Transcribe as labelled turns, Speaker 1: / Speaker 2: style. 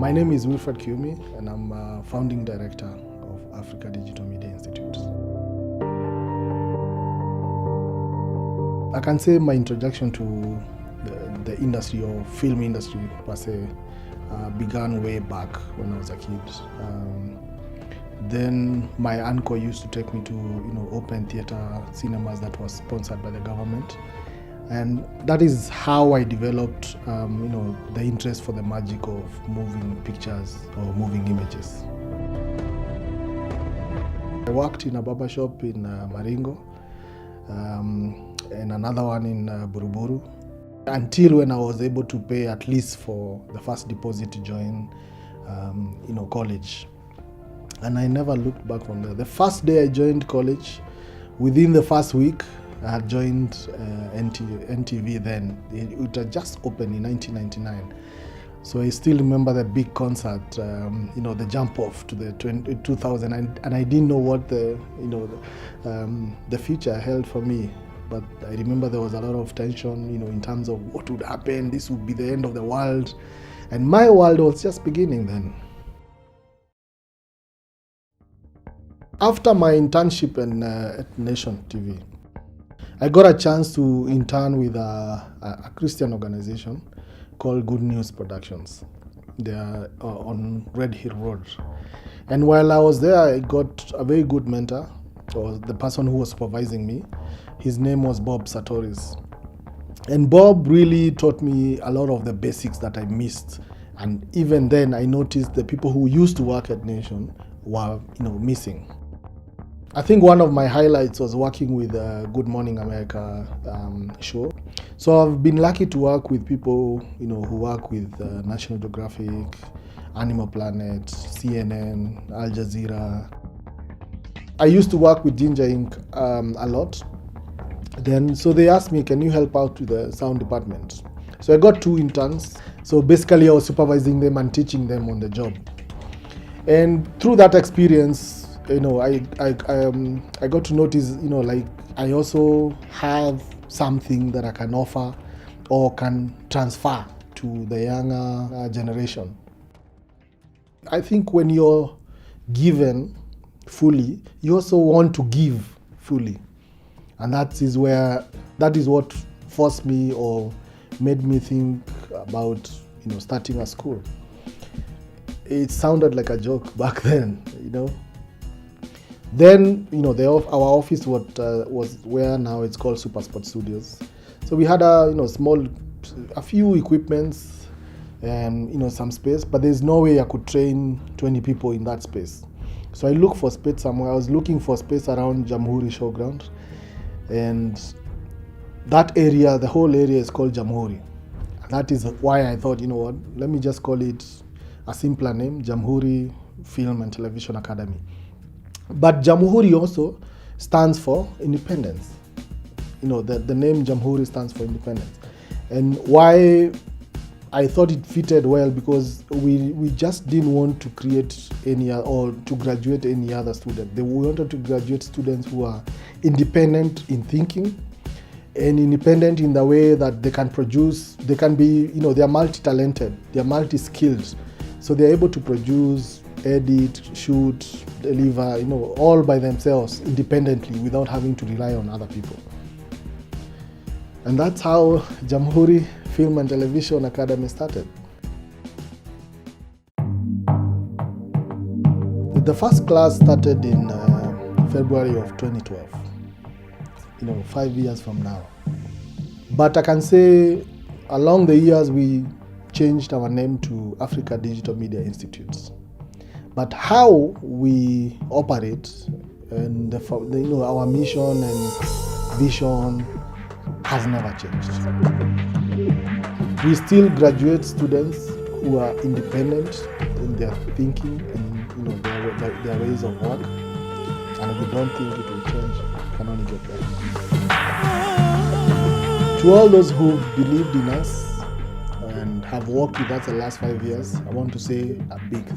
Speaker 1: My name is Wilfred Kiumi, and I'm founding director of Africa Digital Media Institute. I can say my introduction to the industry or film industry per se began way back when I was a kid. Then my uncle used to take me to open theater cinemas that was sponsored by the government, and that is how I developed the interest for the magic of moving pictures or moving images. I worked in a barber shop in Maringo and another one in Buruburu until when I was able to pay at least for the first deposit to join college. And I never looked back from there. The first day I joined college, within the first week, I had joined NTV then. It had just opened in 1999. So I still remember the big concert, the jump off to the 2000, and I didn't know what the future held for me. But I remember there was a lot of tension, in terms of what would happen. This would be the end of the world. And my world was just beginning then. After my internship at Nation TV, I got a chance to intern with a Christian organization called Good News Productions. They are on Red Hill Road. And while I was there, I got a very good mentor, or the person who was supervising me. His name was Bob Sartoris. And Bob really taught me a lot of the basics that I missed. And even then, I noticed the people who used to work at Nation were missing. I think one of my highlights was working with Good Morning America show. So I've been lucky to work with people, who work with National Geographic, Animal Planet, CNN, Al Jazeera. I used to work with Ginger Inc. A lot. So they asked me, can you help out with the sound department? So I got 2 interns. So basically I was supervising them and teaching them on the job. And through that experience, I got to notice, I also have something that I can offer or can transfer to the younger generation. I think when you're given fully, you also want to give fully. And that is what forced me or made me think about, starting a school. It sounded like a joke back then, Then, our office was where now it's called Super Sport Studios. So we had a few equipments and, some space, but there's no way I could train 20 people in that space. So I looked for space somewhere. I was looking for space around Jamhuri Showground. And that area, the whole area is called Jamhuri. And that is why I thought, let me just call it a simpler name, Jamhuri Film and Television Academy. But Jamhuri also stands for independence. The name Jamhuri stands for independence. And why I thought it fitted well, because we just didn't want to create or to graduate any other student. We wanted to graduate students who are independent in thinking and independent in the way that they can produce. They can be, they are multi-talented, they are multi-skilled. So they're able to produce, edit, shoot, deliver, all by themselves independently without having to rely on other people. And that's how Jamhuri Film and Television Academy started. The first class started in February of 2012, 5 years from now. But I can say along the years we changed our name to Africa Digital Media Institute. But how we operate and our mission and vision has never changed. We still graduate students who are independent in their thinking and their ways of work, and we don't think it will change. We can only get better. To all those who believed in us and have worked with us the last 5 years, I want to say a big